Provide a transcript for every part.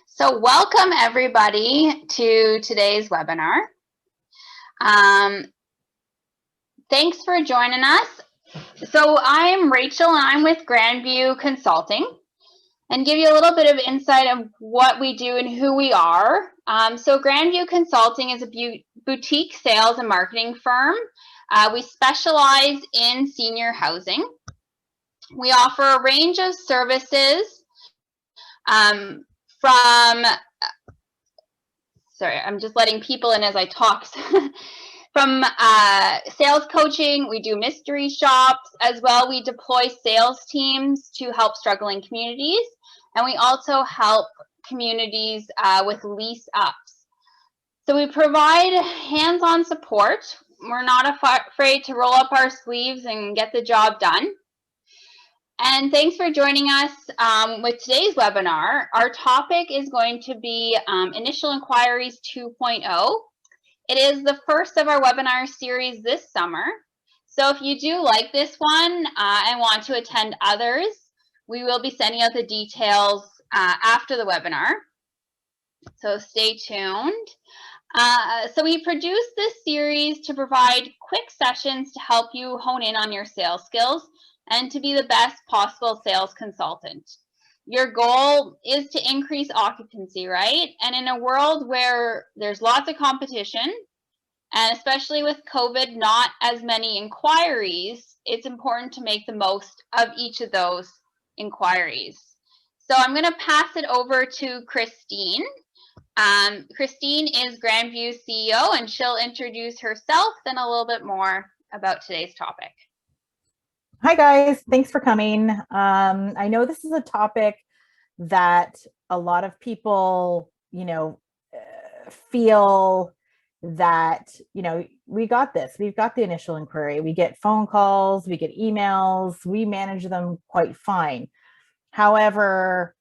So welcome everybody to today's webinar. Um, Thanks for joining us. So I'm Rachel and I'm with Grandview Consulting, and give you a little bit of insight of what we do and who we are. So Grandview Consulting is a boutique sales and marketing firm. We specialize in senior housing. We offer a range of services from sorry, I'm just letting people in as I talk. From sales coaching, we do mystery shops as well. We deploy sales teams to help struggling communities, and we also help communities with lease ups. So we provide hands-on support. We're not afraid to roll up our sleeves and get the job done. And thanks for joining us with today's webinar. Our topic is going to be Initial Inquiries 2.0. It is the first of our webinar series this summer. So if you do like this one and want to attend others, we will be sending out the details after the webinar. So stay tuned. So we produced this series to provide quick sessions to help you hone in on your sales skills and to be the best possible sales consultant. Your goal is to increase occupancy, right? And in a world where there's lots of competition, and especially with COVID, not as many inquiries, it's important to make the most of each of those inquiries. So I'm going to pass it over to Christine. Christine is Grandview's CEO, and she'll introduce herself and a little bit more about today's topic. Hi guys, thanks for coming. I know this is a topic that a lot of people, feel that, we got this, we've got the initial inquiry, we get phone calls, we get emails, we manage them quite fine. However,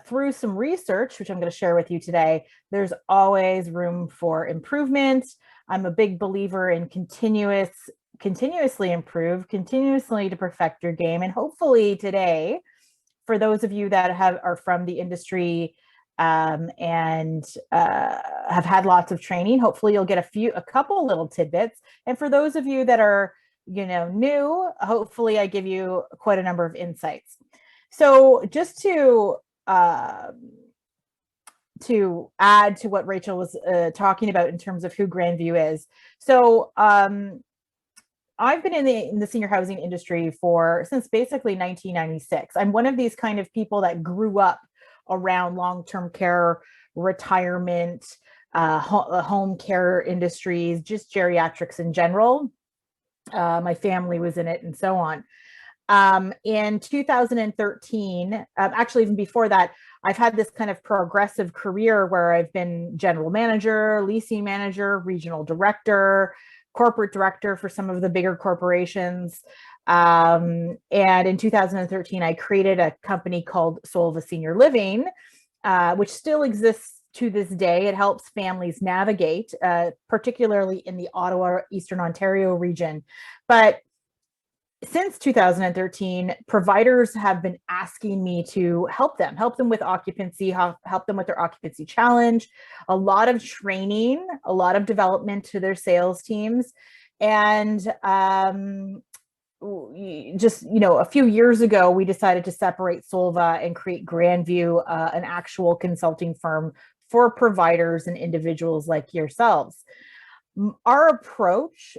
through some research, which I'm going to share with you today, there's always room for improvement. I'm a big believer in continuously improve, continuously to perfect your game. And hopefully today, for those of you that are from the industry and have had lots of training, hopefully you'll get a couple little tidbits. And for those of you that are, new, hopefully I give you quite a number of insights. So just to add to what Rachel was talking about in terms of who Grandview is. So I've been in the senior housing industry since basically 1996. I'm one of these kind of people that grew up around long-term care, retirement, home care industries, just geriatrics in general. My family was in it and so on. In 2013, actually even before that, I've had this kind of progressive career where I've been general manager, leasing manager, regional director, corporate director for some of the bigger corporations. And in 2013, I created a company called Solva Senior Living, which still exists to this day. It helps families navigate, particularly in the Ottawa, Eastern Ontario region. But since 2013, providers have been asking me to help them with occupancy, help them with their occupancy challenge, a lot of training, a lot of development to their sales teams. And just, a few years ago, we decided to separate Solva and create Grandview, an actual consulting firm for providers and individuals like yourselves. Our approach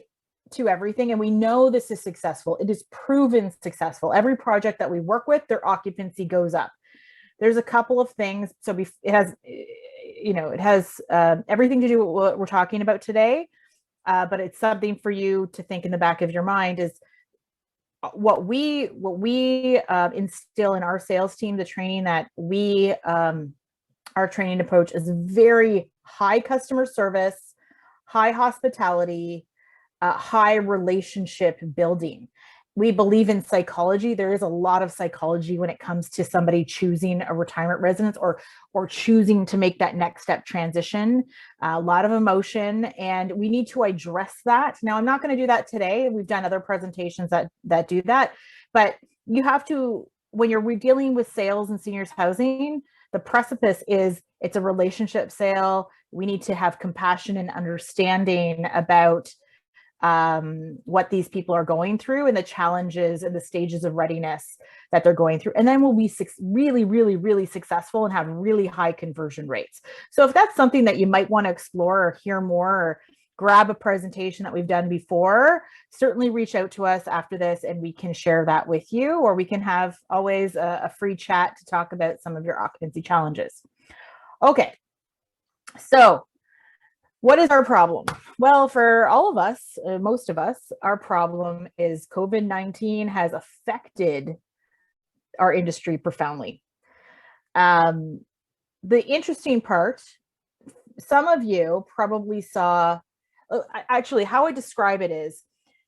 to everything, and we know this is successful. It is proven successful. Every project that we work with, their occupancy goes up. There's a couple of things. So it has everything to do with what we're talking about today. But it's something for you to think in the back of your mind is what we instill in our sales team, the training that our training approach is very high customer service, high hospitality, high relationship building. We believe in psychology. There is a lot of psychology when it comes to somebody choosing a retirement residence or choosing to make that next step transition. A lot of emotion, and we need to address that. Now, I'm not going to do that today. We've done other presentations that do that, but you have to, when you're dealing with sales and seniors housing, The precipice is it's a relationship sale. We need to have compassion and understanding about what these people are going through and the challenges and the stages of readiness that they're going through. And then we'll be really, really, really successful and have really high conversion rates. So if that's something that you might want to explore or hear more, or grab a presentation that we've done before, certainly reach out to us after this and we can share that with you, or we can have always a free chat to talk about some of your occupancy challenges. Okay, so what is our problem? Well, for all of us, most of us, our problem is COVID-19 has affected our industry profoundly. The interesting part, some of you probably saw, actually how I describe it is,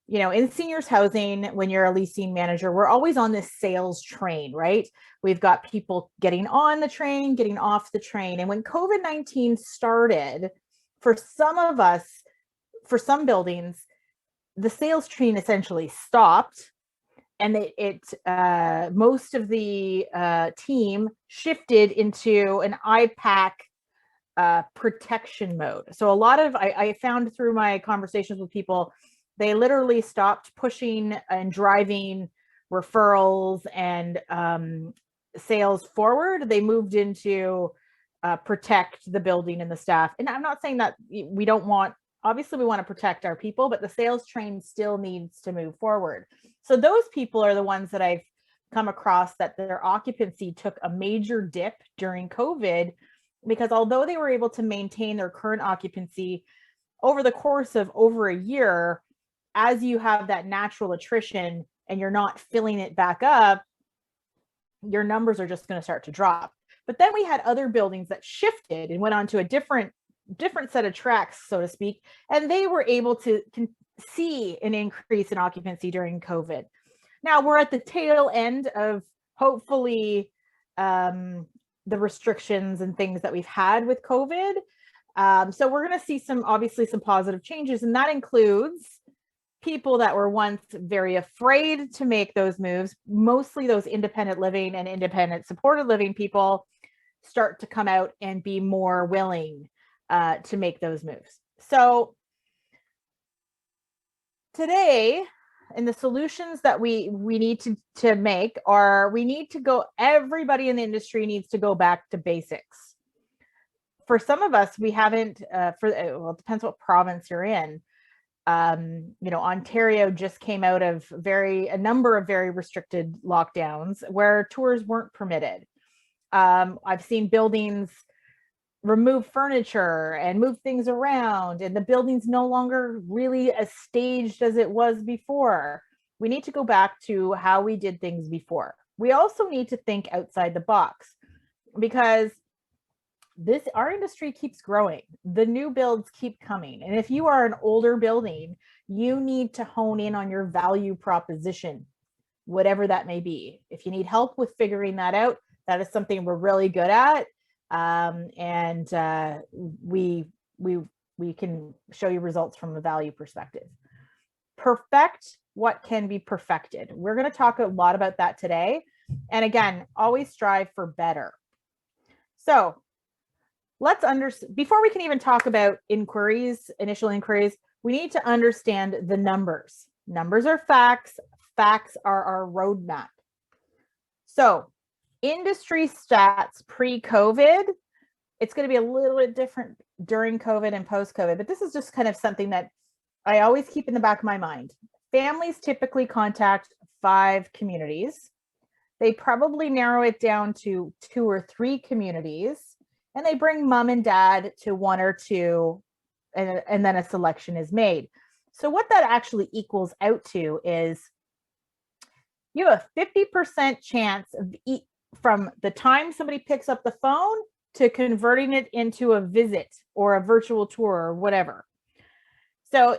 you know, in seniors housing, when you're a leasing manager, we're always on this sales train, right? We've got people getting on the train, getting off the train. And when COVID-19 started, for some of us, for some buildings, the sales train essentially stopped, and most of the team shifted into an IPAC protection mode. So a lot of, I found through my conversations with people, they literally stopped pushing and driving referrals and sales forward. They moved into protect the building and the staff. And I'm not saying that we don't want, obviously we want to protect our people, but the sales train still needs to move forward. So those people are the ones that I've come across that their occupancy took a major dip during COVID, because although they were able to maintain their current occupancy over the course of over a year, as you have that natural attrition and you're not filling it back up, your numbers are just going to start to drop. But then we had other buildings that shifted and went on to a different set of tracks, so to speak, and they were able to see an increase in occupancy during COVID. Now we're at the tail end of hopefully the restrictions and things that we've had with COVID. So we're going to see obviously some positive changes, and that includes people that were once very afraid to make those moves, mostly those independent living and independent supported living people, start to come out and be more willing to make those moves. So today, and the solutions that we need to make are, everybody in the industry needs to go back to basics. For some of us, we haven't, well, it depends what province you're in. You know, Ontario just came out of a number of very restricted lockdowns where tours weren't permitted. I've seen buildings remove furniture and move things around, and the building's no longer really as staged as it was before. We need to go back to how we did things before. We also need to think outside the box, because our industry keeps growing. The new builds keep coming. And if you are an older building, you need to hone in on your value proposition, whatever that may be. If you need help with figuring that out, that is something we're really good at. We can show you results from a value perspective. Perfect what can be perfected. We're going to talk a lot about that today. And again, always strive for better. So before we can even talk about initial inquiries, we need to understand the numbers. Numbers are facts. Facts are our roadmap. So industry stats pre-COVID, it's going to be a little bit different during COVID and post-COVID, but this is just kind of something that I always keep in the back of my mind. Families typically contact 5 communities. They probably narrow it down to 2 or 3 communities, and they bring mom and dad to 1 or 2, and then a selection is made. So what that actually equals out to is you have a 50% chance of from the time somebody picks up the phone to converting it into a visit or a virtual tour or whatever. So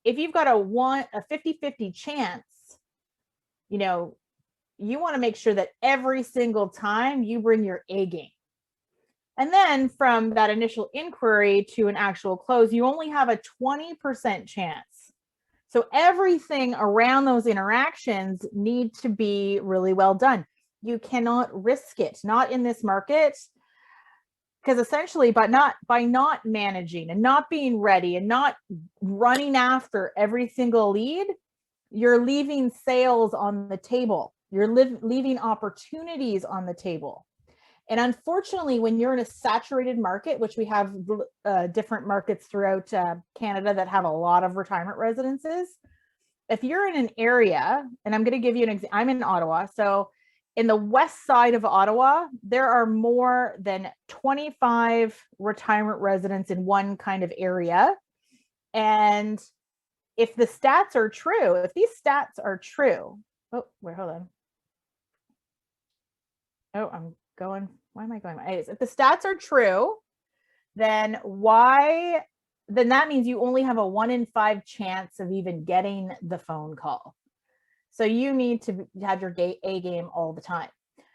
if you've got a 50-50 chance, you know, you want to make sure that every single time you bring your A game. And then from that initial inquiry to an actual close, you only have a 20% chance. So everything around those interactions need to be really well done. You cannot risk it, not in this market. because essentially by not managing and not being ready and not running after every single lead, you're leaving sales on the table. You're leaving opportunities on the table. And unfortunately, when you're in a saturated market, which we have different markets throughout Canada that have a lot of retirement residences, if you're in an area, and I'm going to give you an example, I'm in Ottawa. So in the west side of Ottawa, there are more than 25 retirement residents in one kind of area. And if the stats are true, if these stats are true, oh, wait, hold on. Oh, I'm going, why am I going? If the stats are true, then that means you only have a 1 in 5 chance of even getting the phone call. So you need to have your A game all the time.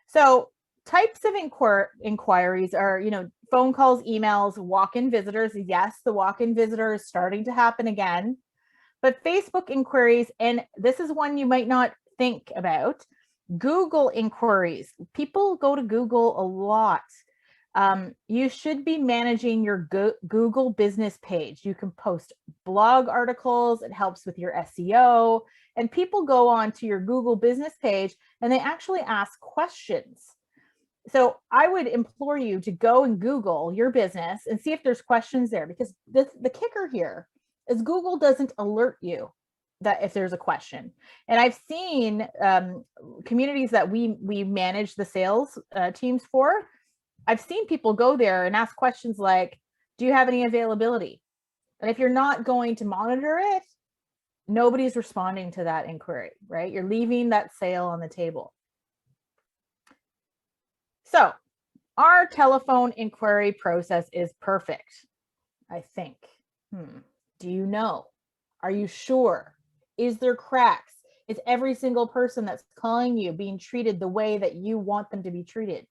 So types of inquiries are, phone calls, emails, walk-in visitors. Yes, the walk-in visitor is starting to happen again. But Facebook inquiries, and this is one you might not think about, Google inquiries. People go to Google a lot. You should be managing your Google business page. You can post blog articles. It helps with your SEO. And people go on to your Google business page and they actually ask questions. So I would implore you to go and Google your business and see if there's questions there, because the kicker here is Google doesn't alert you that if there's a question. And I've seen communities that we manage the sales teams for. I've seen people go there and ask questions like, do you have any availability? And if you're not going to monitor it, nobody's responding to that inquiry, right? You're leaving that sale on the table. So our telephone inquiry process is perfect, I think. Do you know? Are you sure? Is there cracks? Is every single person that's calling you being treated the way that you want them to be treated?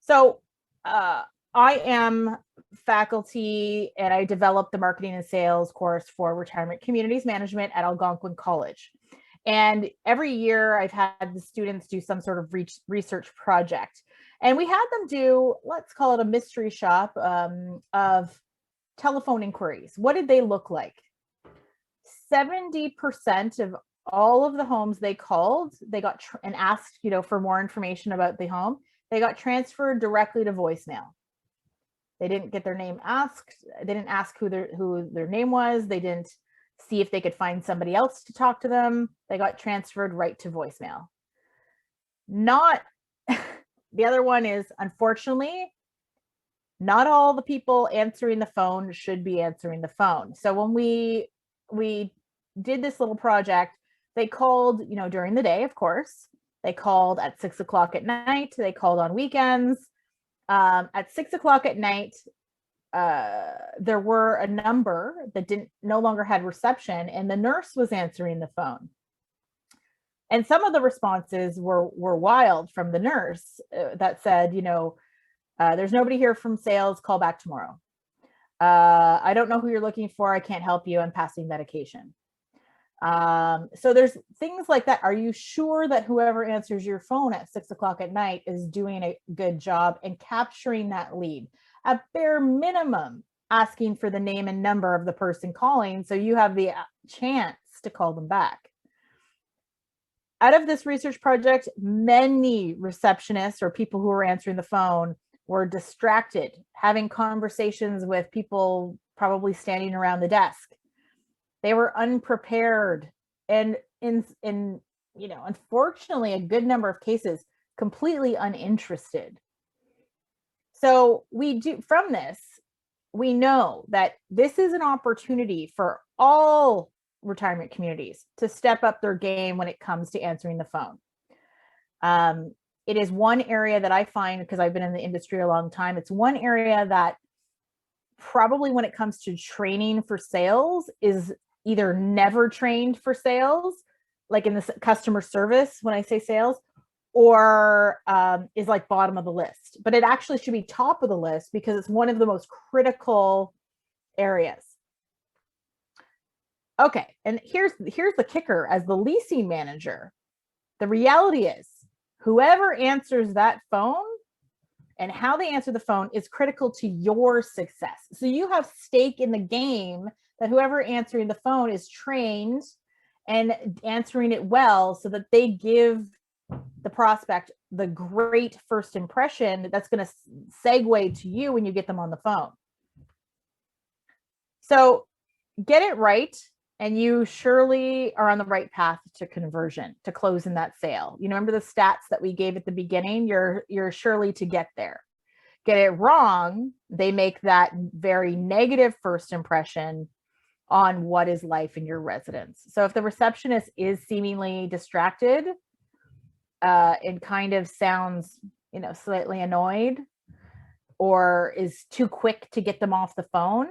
So I am faculty and I developed the marketing and sales course for retirement communities management at Algonquin College. And every year I've had the students do some sort of research project. And we had them do, let's call it a mystery shop of telephone inquiries. What did they look like? 70% of all of the homes they called, they got and asked, for more information about the home. They got transferred directly to voicemail. They didn't get their name asked. They didn't ask who their name was. They didn't see if they could find somebody else to talk to them. They got transferred right to voicemail. The other one is, unfortunately, not all the people answering the phone should be answering the phone. So when we did this little project, they called, during the day, of course. They called at 6 o'clock at night. They called on weekends. At 6 o'clock at night, there were a number that no longer had reception, and the nurse was answering the phone. And some of the responses were wild from the nurse that said, there's nobody here from sales, call back tomorrow. I don't know who you're looking for. I can't help you. I'm passing medication. So there's things like that. Are you sure that whoever answers your phone at 6 o'clock at night is doing a good job and capturing that lead? At bare minimum, asking for the name and number of the person calling so you have the chance to call them back. Out of this research project, many receptionists or people who were answering the phone were distracted, having conversations with people probably standing around the desk. They were unprepared and unfortunately, a good number of cases, completely uninterested. So from this, we know that this is an opportunity for all retirement communities to step up their game when it comes to answering the phone. It is one area that I find, because I've been in the industry a long time, it's one area that probably when it comes to training for sales is either never trained for sales, like in the customer service when I say sales, or is like bottom of the list. But it actually should be top of the list because it's one of the most critical areas. Okay, and here's the kicker. As the leasing manager, the reality is whoever answers that phone And how they answer the phone is critical to your success. So you have stake in the game that whoever answering the phone is trained and answering it well so that they give the prospect the great first impression that's going to segue to you when you get them on the phone. So get it right, and you surely are on the right path to conversion, to closing that sale. You know, remember the stats that we gave at the beginning? You're surely to get there. Get it wrong, they make that very negative first impression on what is life in your residence. So if the receptionist is seemingly distracted and kind of sounds, you know, slightly annoyed, or is too quick to get them off the phone,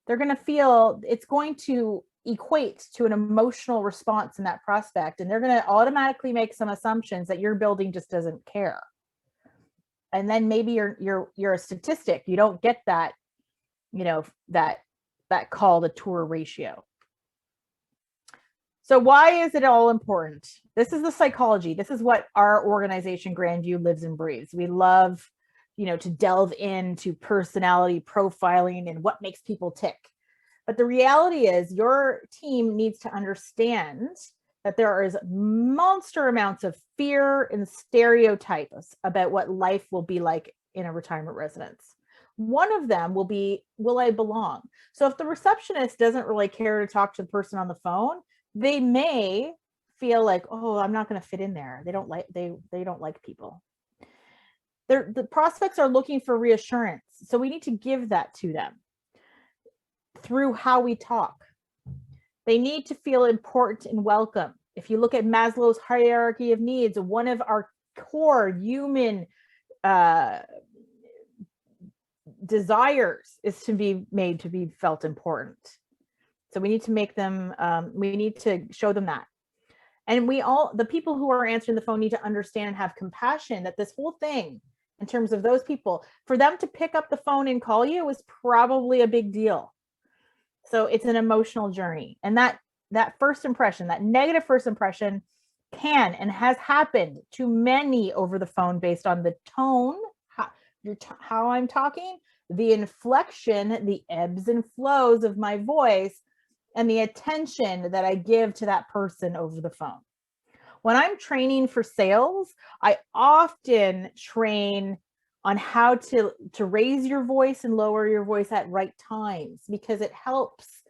they're going to feel it's going to equate to an emotional response in that prospect, and they're going to automatically make some assumptions that your building just doesn't care. And then maybe you're a statistic, you don't get that, you know, that call to tour ratio. So why is it all important? This is the psychology. This is what our organization Grandview lives and breathes. We love, you know, to delve into personality profiling and what makes people tick. But the reality is your team needs to understand that there is monster amounts of fear and stereotypes about what life will be like in a retirement residence. One of them will be, will I belong? So if the receptionist doesn't really care to talk to the person on the phone, they may feel like, oh, I'm not going to fit in there. They don't like people. The prospects are looking for reassurance. So we need to give that to them through how we talk. They need to feel important and welcome. If you look at Maslow's hierarchy of needs, one of our core human desires is to be made to be felt important. So we need to make them, we need to show them that. And the people who are answering the phone need to understand and have compassion that this whole thing, in terms of those people, for them to pick up the phone and call you was probably a big deal. So it's an emotional journey. And that first impression, that negative first impression, can and has happened to many over the phone based on the tone, how I'm talking, the inflection, the ebbs and flows of my voice, and the attention that I give to that person over the phone. When I'm training for sales, I often train on how to raise your voice and lower your voice at right times, because it helps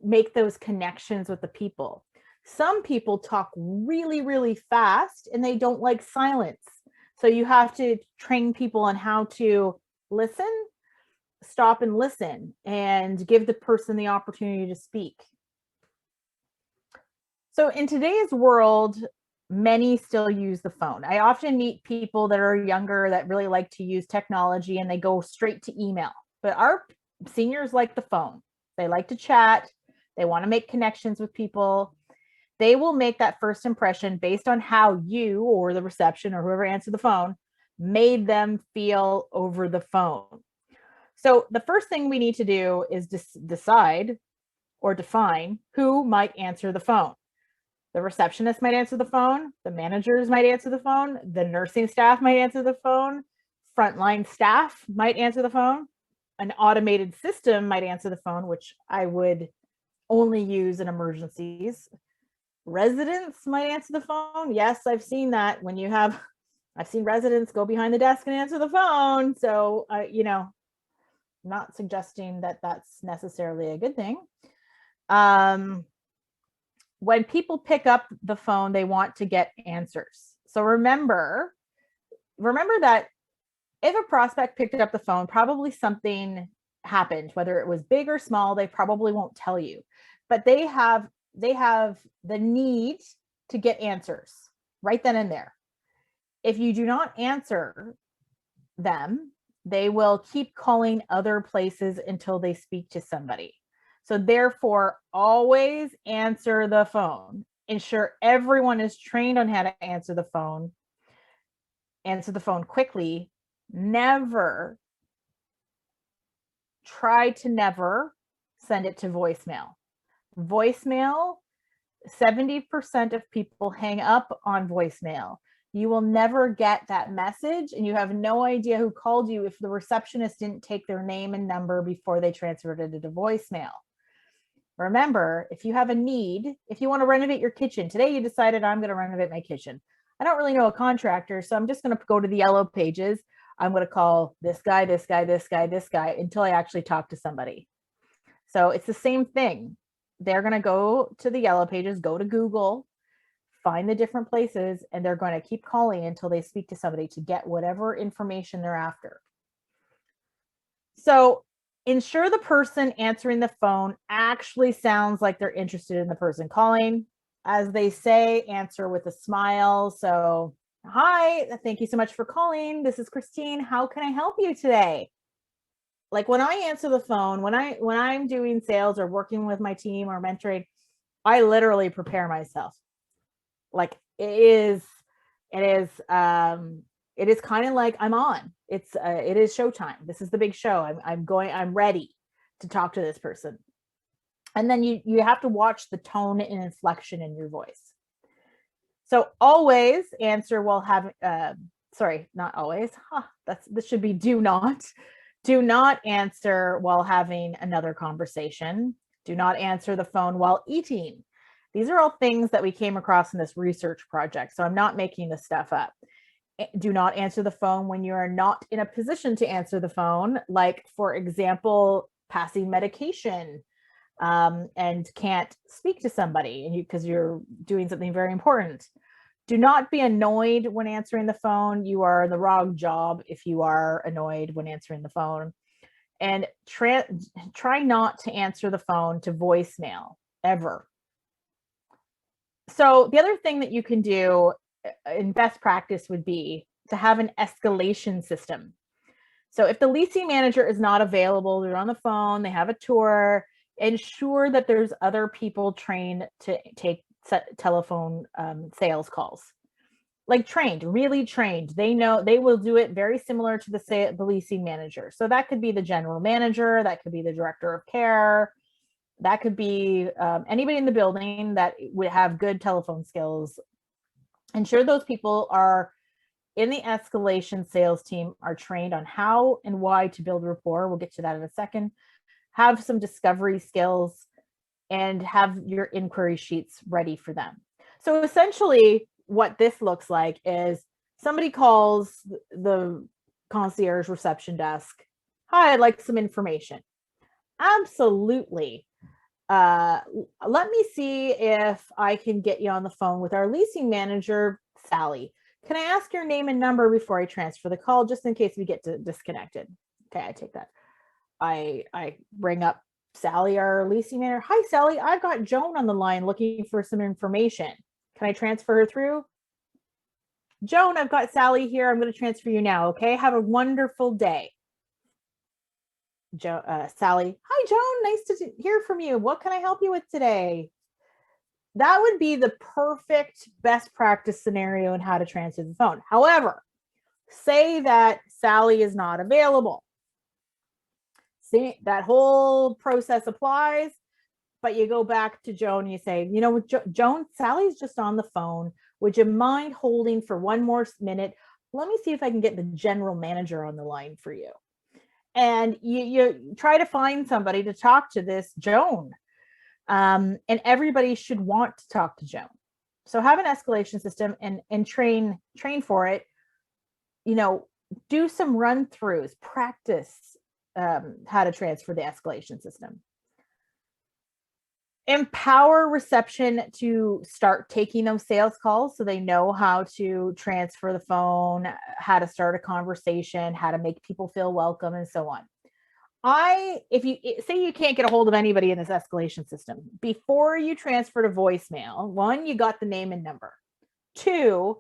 make those connections with the people. Some people talk really, really fast and they don't like silence. So you have to train people on how to listen, stop and listen, and give the person the opportunity to speak. So in today's world, many still use the phone. I often meet people that are younger that really like to use technology and they go straight to email. But our seniors like the phone. They like to chat. They want to make connections with people. They will make that first impression based on how you or the reception or whoever answered the phone made them feel over the phone. So the first thing we need to do is decide or define who might answer the phone. The receptionist might answer the phone. The managers might answer the phone. The nursing staff might answer the phone. Frontline staff might answer the phone. An automated system might answer the phone, which I would only use in emergencies. Residents might answer the phone. Yes, I've seen that. I've seen residents go behind the desk and answer the phone. So, you know, not suggesting that that's necessarily a good thing. When people pick up the phone, they want to get answers. So remember that if a prospect picked up the phone, probably something happened, whether it was big or small, they probably won't tell you, but they have the need to get answers right then and there. If you do not answer them, they will keep calling other places until they speak to somebody. So therefore, always answer the phone. Ensure everyone is trained on how to answer the phone. Answer the phone quickly. Never send it to voicemail. Voicemail, 70% of people hang up on voicemail. You will never get that message, and you have no idea who called you if the receptionist didn't take their name and number before they transferred it to voicemail. Remember, if you have a need, if you want to renovate your kitchen, today you decided I'm going to renovate my kitchen. I don't really know a contractor, so I'm just going to go to the yellow pages. I'm going to call this guy, this guy, this guy, this guy until I actually talk to somebody. So it's the same thing. They're going to go to the yellow pages, go to Google, find the different places, and they're going to keep calling until they speak to somebody to get whatever information they're after. So ensure the person answering the phone actually sounds like they're interested in the person calling. As they say, answer with a smile. So, hi, thank you so much for calling. This is Christine. How can I help you today? Like when I answer the phone, when I'm doing sales or working with my team or mentoring, I literally prepare myself. Like it is kind of like I'm on. It is showtime. This is the big show. I'm ready to talk to this person. And then you have to watch the tone and inflection in your voice. So always answer while having sorry, not always. This should be do not answer while having another conversation. Do not answer the phone while eating. These are all things that we came across in this research project, so I'm not making this stuff up. Do not answer the phone when you are not in a position to answer the phone, like, for example, passing medication and can't speak to somebody because you're doing something very important. Do not be annoyed when answering the phone. You are in the wrong job if you are annoyed when answering the phone. And try not to answer the phone to voicemail ever. So the other thing that you can do in best practice would be to have an escalation system. So if the leasing manager is not available, they're on the phone, they have a tour, ensure that there's other people trained to take telephone sales calls. Like really trained. They know they will do it very similar to the leasing manager. So that could be the general manager, that could be the director of care, that could be anybody in the building that would have good telephone skills. Ensure those people are in the escalation sales team are trained on how and why to build rapport. We'll get to that in a second. Have some discovery skills and have your inquiry sheets ready for them. So essentially what this looks like is somebody calls the concierge reception desk. Hi, I'd like some information. Absolutely. Let me see if I can get you on the phone with our leasing manager, Sally. Can I ask your name and number before I transfer the call, just in case we get disconnected? Okay, I take that. I bring up Sally, our leasing manager. Hi, Sally. I've got Joan on the line looking for some information. Can I transfer her through? Joan, I've got Sally here. I'm going to transfer you now. Okay. Have a wonderful day. Sally. Hi, Joan. Nice to hear from you. What can I help you with today? That would be the perfect best practice scenario in how to transfer the phone. However, say that Sally is not available. See, that whole process applies, but you go back to Joan and you say, you know, Joan, Sally's just on the phone. Would you mind holding for one more minute? Let me see if I can get the general manager on the line for you. And you try to find somebody to talk to this Joan. And everybody should want to talk to Joan. So have an escalation system and train for it. You know, do some run throughs, practice how to transfer the escalation system. Empower reception to start taking those sales calls so they know how to transfer the phone, how to start a conversation, how to make people feel welcome, and so on. If you say you can't get a hold of anybody in this escalation system, before you transfer to voicemail, 1, you got the name and number. 2,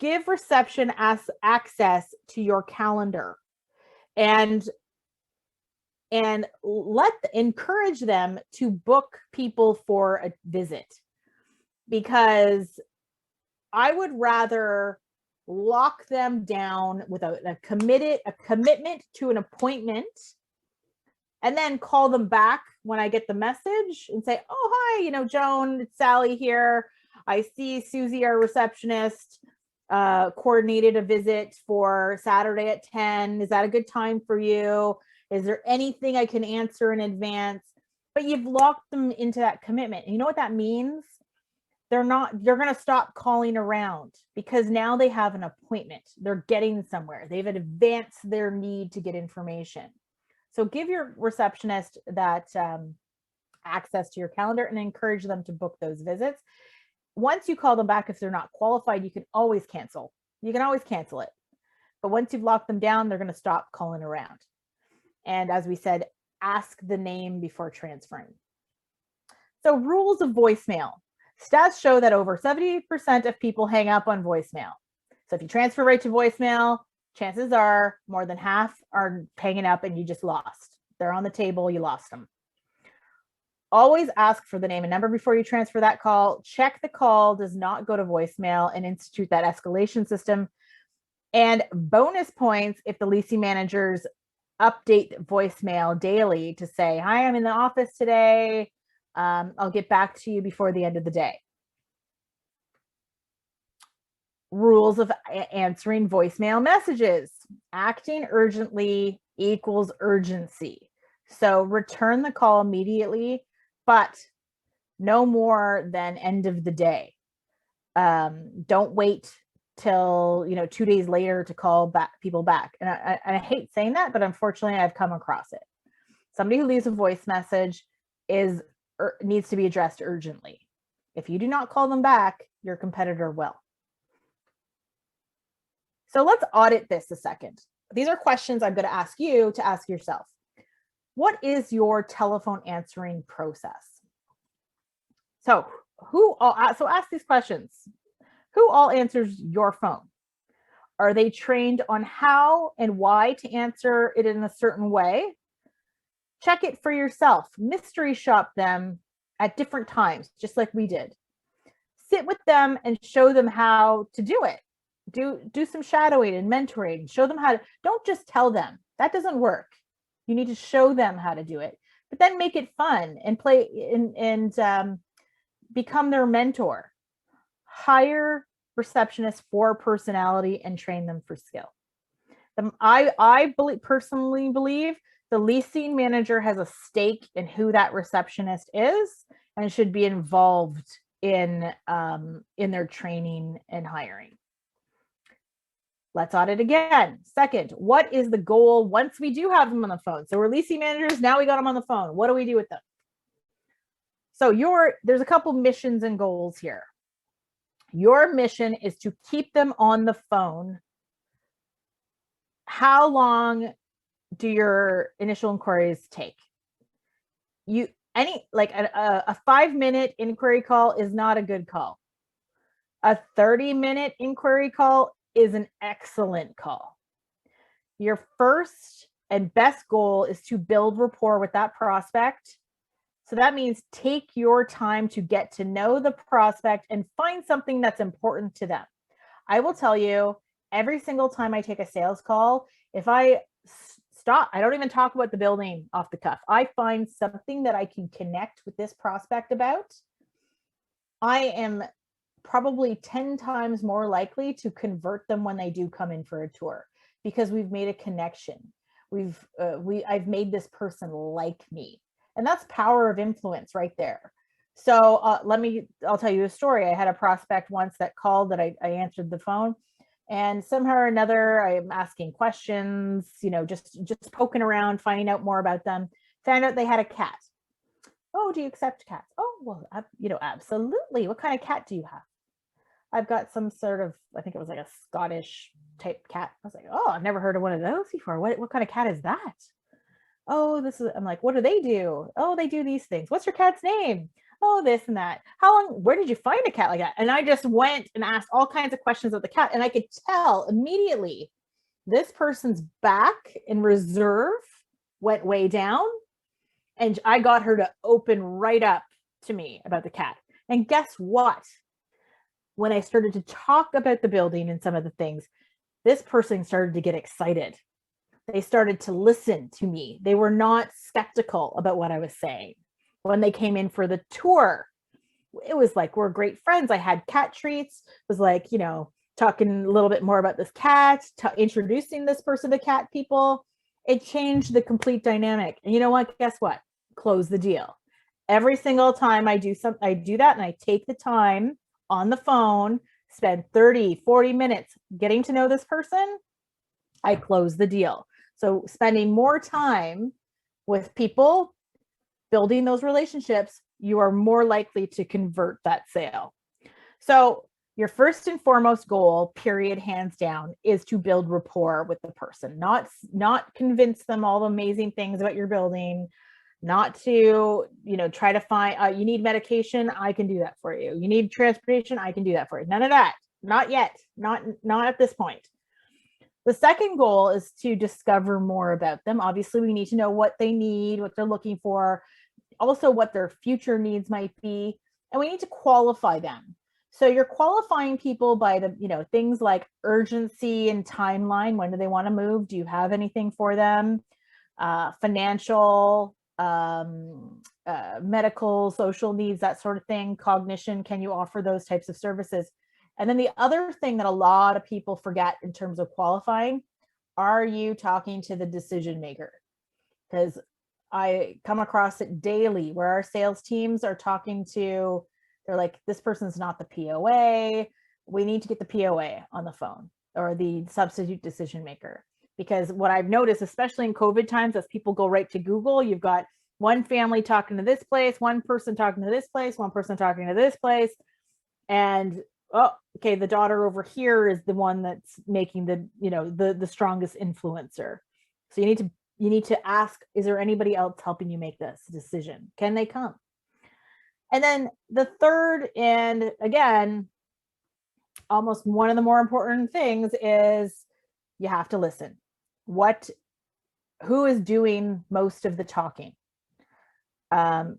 give reception access to your calendar and encourage them to book people for a visit, because I would rather lock them down with a commitment to an appointment and then call them back when I get the message and say, oh, hi, you know, Joan, it's Sally here. I see Susie, our receptionist. coordinated a visit for Saturday at 10. Is that a good time for you? Is there anything I can answer in advance? But you've locked them into that commitment. And you know what that means? They're going to stop calling around because now they have an appointment. They're getting somewhere. They've advanced their need to get information. So give your receptionist that access to your calendar and encourage them to book those visits. Once you call them back, if they're not qualified, you can always cancel. You can always cancel it. But once you've locked them down, they're going to stop calling around. And as we said, ask the name before transferring. So rules of voicemail. Stats show that over 70% of people hang up on voicemail. So if you transfer right to voicemail, chances are more than half are hanging up and you just lost. They're on the table, you lost them. Always ask for the name and number before you transfer that call. Check the call does not go to voicemail and institute that escalation system. And bonus points if the leasing managers update voicemail daily to say, hi, I'm in the office today. I'll get back to you before the end of the day. Rules of answering voicemail messages. Acting urgently equals urgency. So return the call immediately, but no more than end of the day. Don't wait till 2 days later to call people back. And I hate saying that, but unfortunately I've come across it. Somebody who leaves a voice message needs to be addressed urgently. If you do not call them back, your competitor will. So let's audit this a second. These are questions I'm going to ask you to ask yourself. What is your telephone answering process? So ask these questions. Who all answers your phone? Are they trained on how and why to answer it in a certain way? Check it for yourself. Mystery shop them at different times, just like we did. Sit with them and show them how to do it. Do some shadowing and mentoring. Show them how to, don't just tell them. That doesn't work. You need to show them how to do it, but then make it fun and play and become their mentor. Hire receptionists for personality and train them for skill. I personally believe the leasing manager has a stake in who that receptionist is and should be involved in their training and hiring. Let's audit again. Second, what is the goal once we do have them on the phone? So we're leasing managers, now we got them on the phone. What do we do with them? So there's a couple missions and goals here. Your mission is to keep them on the phone. How long do your initial inquiries take? A 5-minute inquiry call is not a good call. A 30-minute inquiry call is an excellent call. Your first and best goal is to build rapport with that prospect. So that means take your time to get to know the prospect and find something that's important to them. I will tell you, every single time I take a sales call, if I stop, I don't even talk about the building off the cuff. I find something that I can connect with this prospect about. I am probably 10 times more likely to convert them when they do come in for a tour because we've made a connection. I've made this person like me. And that's power of influence right there. So I'll tell you a story. I had a prospect once that called that I answered the phone, and somehow or another, I'm asking questions, just poking around, finding out more about them, found out they had a cat. Oh, do you accept cats? Oh, well, absolutely. What kind of cat do you have? I've got some sort of, I think it was like a Scottish type cat. I was like, oh, I've never heard of one of those before. What kind of cat is that? Oh, I'm like, what do they do? Oh, they do these things. What's your cat's name? Oh, this and that. Where did you find a cat like that? And I just went and asked all kinds of questions of the cat. And I could tell immediately this person's back in reserve went way down. And I got her to open right up to me about the cat. And guess what? When I started to talk about the building and some of the things, this person started to get excited. They started to listen to me. They were not skeptical about what I was saying. When they came in for the tour, it was like, we're great friends. I had cat treats. It was like, talking a little bit more about this cat, introducing this person to cat people. It changed the complete dynamic. And you know what? Guess what? Close the deal. Every single time I do that, and I take the time on the phone, spend 30, 40 minutes getting to know this person, I close the deal. So spending more time with people, building those relationships, you are more likely to convert that sale. So your first and foremost goal, period, hands down, is to build rapport with the person, not convince them all the amazing things about your building, not to, try to find, you need medication, I can do that for you. You need transportation, I can do that for you. None of that. Not yet. Not at this point. The second goal is to discover more about them. Obviously, we need to know what they need, what they're looking for, also what their future needs might be, and we need to qualify them. So you're qualifying people by the, things like urgency and timeline. When do they want to move? Do you have anything for them? Financial, medical, social needs, that sort of thing. Cognition, can you offer those types of services? And then the other thing that a lot of people forget in terms of qualifying, are you talking to the decision maker? Because I come across it daily where our sales teams are talking to, they're like, this person's not the POA. We need to get the POA on the phone, or the substitute decision maker. Because what I've noticed, especially in COVID times, as people go right to Google, you've got one family talking to this place, one person talking to this place, one person talking to this place. And, oh, okay, the daughter over here is the one that's making the strongest influencer. So you need to ask, is there anybody else helping you make this decision? Can they come? And then the third, and again, almost one of the more important things, is you have to listen. Who is doing most of the talking? And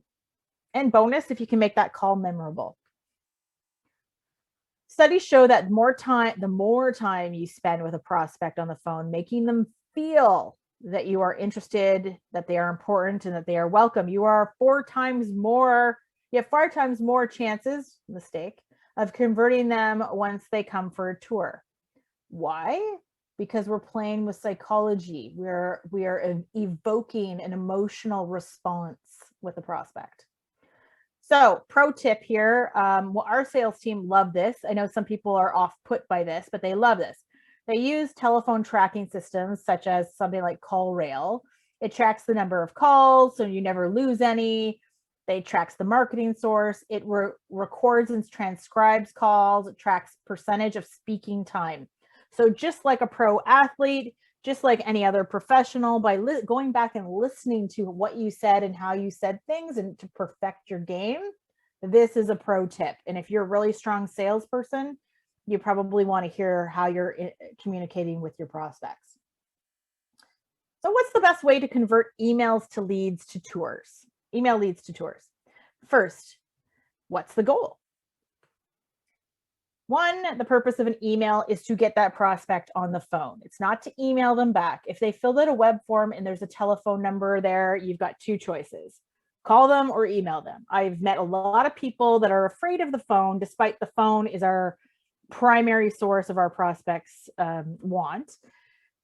bonus, if you can make that call memorable. Studies show that the more time you spend with a prospect on the phone, making them feel that you are interested, that they are important, and that they are welcome, you have 4 times more chances, of converting them once they come for a tour. Why? Because we're playing with psychology. We are evoking an emotional response with the prospect. So, pro tip here, our sales team love this. I know some people are off put by this, but they love this. They use telephone tracking systems such as something like CallRail. It tracks the number of calls, so you never lose any. It tracks the marketing source. It records and transcribes calls. It tracks percentage of speaking time. So just like a pro athlete, just like any other professional, by going back and listening to what you said and how you said things and to perfect your game, this is a pro tip. And if you're a really strong salesperson, you probably want to hear how you're communicating with your prospects. So what's the best way to convert emails to leads to tours? Email leads to tours. First, what's the goal? One, the purpose of an email is to get that prospect on the phone. It's not to email them back. If they filled out a web form and there's a telephone number there, you've got 2 choices. Call them or email them. I've met a lot of people that are afraid of the phone, despite the phone is our primary source of our prospects' want.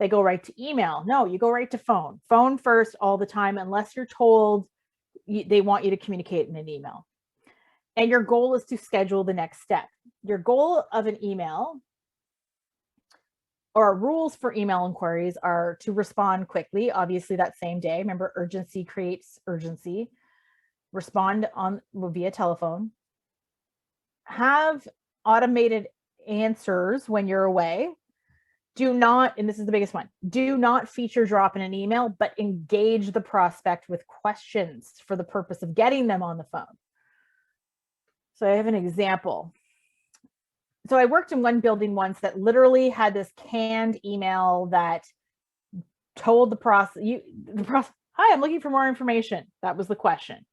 They go right to email. No, you go right to phone. Phone first all the time, unless you're told they want you to communicate in an email. And your goal is to schedule the next step. Your goal of an email, or rules for email inquiries, are to respond quickly, obviously that same day. Remember, urgency creates urgency. Respond via telephone. Have automated answers when you're away. Do not, and this is the biggest one, do not feature drop in an email, but engage the prospect with questions for the purpose of getting them on the phone. So I have an example. So I worked in one building once that literally had this canned email that told the prospect, hi, I'm looking for more information. That was the question.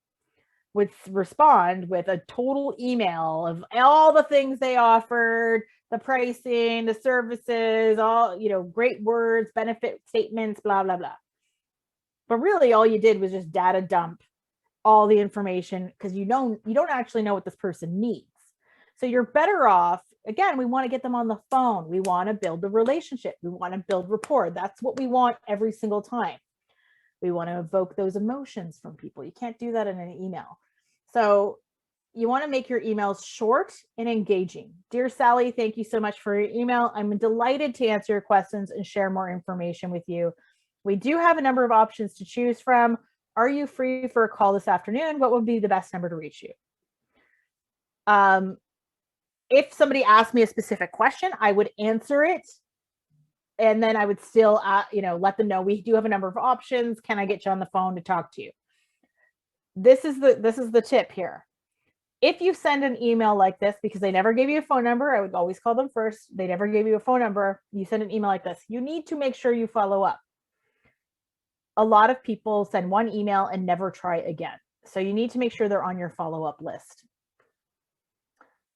Would respond with a total email of all the things they offered, the pricing, the services, all, great words, benefit statements, blah, blah, blah. But really all you did was just data dump all the information, because you don't actually know what this person needs. So you're better off again, we want to get them on the phone. We want to build the relationship. We want to build rapport. That's what we want every single time. We want to evoke those emotions from people. You can't do that in an email. So you want to make your emails short and engaging. Dear Sally, thank you so much for your email. I'm delighted to answer your questions and share more information with you. We do have a number of options to choose from. Are you free for a call this afternoon? What would be the best number to reach you? If somebody asked me a specific question, I would answer it. And then I would still, let them know we do have a number of options. Can I get you on the phone to talk to you? This is the tip here. If you send an email like this, because they never gave you a phone number, I would always call them first. They never gave you a phone number. You send an email like this, you need to make sure you follow up. A lot of people send one email and never try again. So you need to make sure they're on your follow-up list.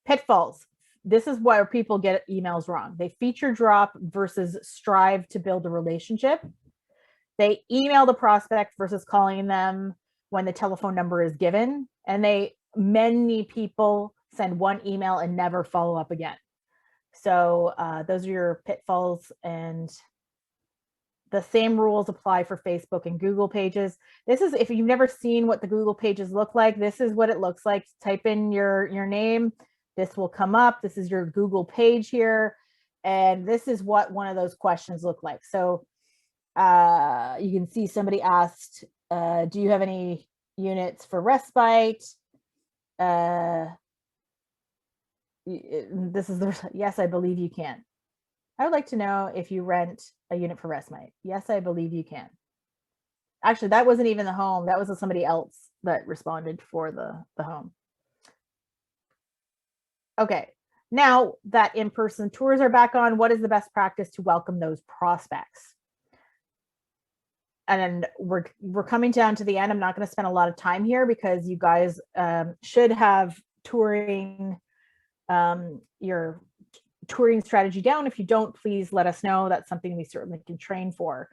Pitfalls. This is where people get emails wrong. They feature drop versus strive to build a relationship. They email the prospect versus calling them when the telephone number is given. And many people send one email and never follow up again. So those are your pitfalls, and the same rules apply for Facebook and Google pages. This is, if you've never seen what the Google pages look like, this is what it looks like. Type in your name, this will come up. This is your Google page here. And this is what one of those questions look like. So you can see somebody asked, do you have any units for respite? This is yes, I believe you can. I would like to know if you rent a unit for respite. Yes, I believe you can. Actually, that wasn't even the home. That was somebody else that responded for the home. Okay, now that in-person tours are back on, what is the best practice to welcome those prospects? And we're coming down to the end. I'm not going to spend a lot of time here because you guys should have your touring strategy down. If you don't, please let us know. That's something we certainly can train for.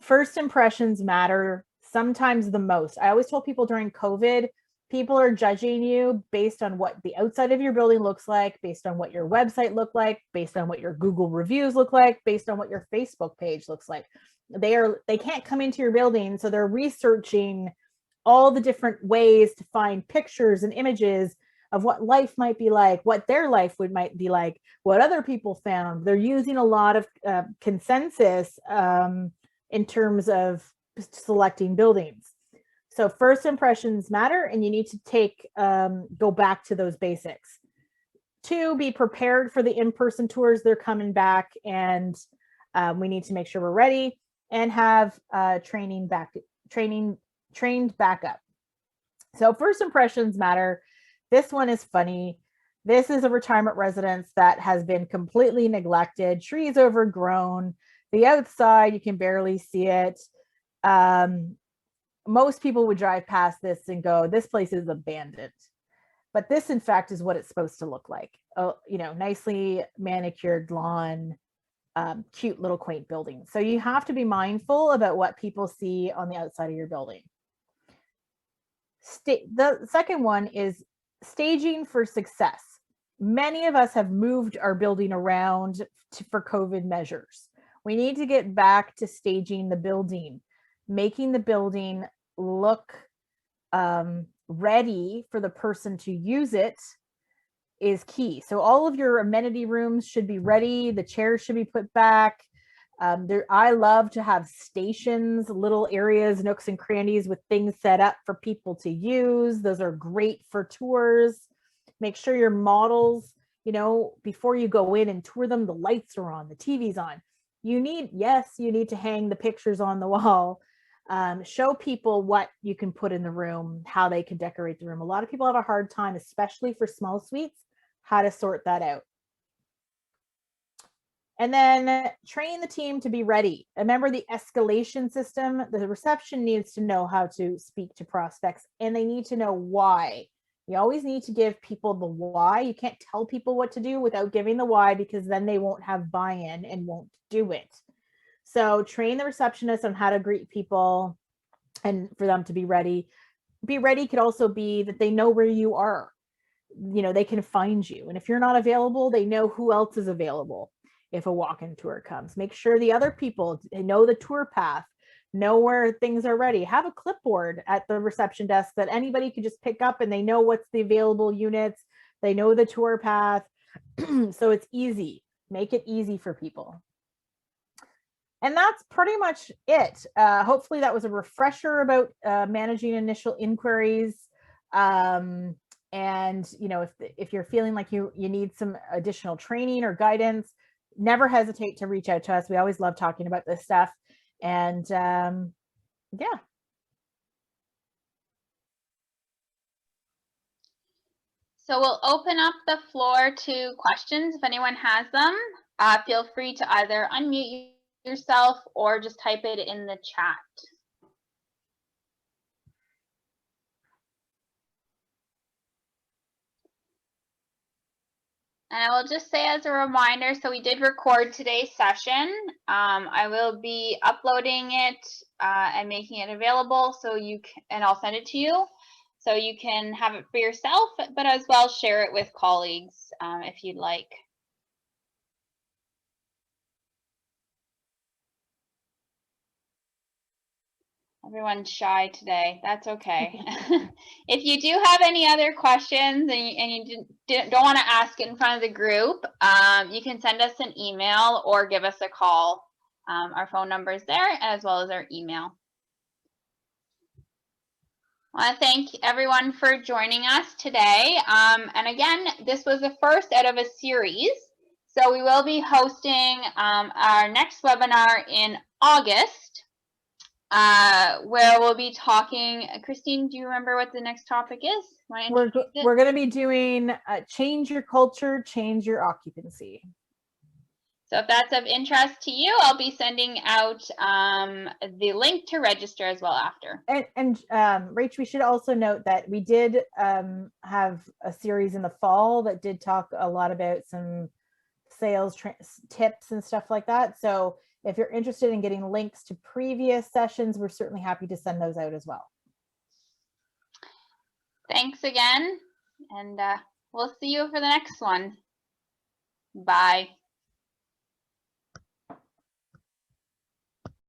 First impressions matter sometimes the most. I always told people during COVID, people are judging you based on what the outside of your building looks like, based on what your website looked like, based on what your Google reviews look like, based on what your Facebook page looks like. They can't come into your building, so they're researching all the different ways to find pictures and images of what life might be like, what their life might be like, what other people found. They're using a lot of consensus in terms of selecting buildings. So first impressions matter, and you need to go back to those basics. 2, be prepared for the in-person tours. They're coming back, and we need to make sure we're ready and have trained backup. So first impressions matter. This one is funny. This is a retirement residence that has been completely neglected. Trees overgrown. The outside, you can barely see it. Most people would drive past this and go, this place is abandoned. But this, in fact, is what it's supposed to look like. Nicely manicured lawn, cute little quaint building. So you have to be mindful about what people see on the outside of your building. The second one is staging for success. Many of us have moved our building around for COVID measures. We need to get back to staging the building, making the building look ready for the person to use it is key. So all of your amenity rooms should be ready. The chairs should be put back. I love to have stations, little areas, nooks and crannies with things set up for people to use. Those are great for tours. Make sure your models, before you go in and tour them, the lights are on, the TV's on. You need to hang the pictures on the wall. Show people what you can put in the room, how they can decorate the room. A lot of people have a hard time, especially for small suites, how to sort that out. And then train the team to be ready. Remember the escalation system. The reception needs to know how to speak to prospects, and they need to know why. You always need to give people the why. You can't tell people what to do without giving the why, because then they won't have buy-in and won't do it. So train the receptionist on how to greet people and for them to be ready. Be ready could also be that they know where you are. you know, they can find you. And if you're not available, they know who else is available if a walk-in tour comes. Make sure the other people know the tour path, know where things are ready. Have a clipboard at the reception desk that anybody can just pick up, and they know what's the available units. They know the tour path. So it's easy. Make it easy for people. And that's pretty much it. Hopefully that was a refresher about managing initial inquiries. And you know, if you're feeling like you need some additional training or guidance, never hesitate to reach out to us. We always love talking about this stuff. And yeah. So we'll open up the floor to questions if anyone has them. Feel free to either unmute yourself or just type it in the chat. And I will just say as a reminder, so we did record today's session. I will be uploading it and making it available so you can, and I'll send it to you so you can have it for yourself, but as well share it with colleagues if you'd like. Everyone's shy today. That's okay. If you do have any other questions and you don't want to ask it in front of the group, you can send us an email or give us a call. Our phone number is there, as well as our email. I want to thank everyone for joining us today. And again, this was the first out of a series. So we will be hosting our next webinar in August. Where we'll be talking. Christine, do you remember what the next topic is? We're going to be doing change your culture, change your occupancy. So if that's of interest to you, I'll be sending out the link to register as well after. And Rach, we should also note that we did have a series in the fall that did talk a lot about some sales tips and stuff like that. So if you're interested in getting links to previous sessions, we're certainly happy to send those out as well. Thanks again, and we'll see you for the next one. Bye.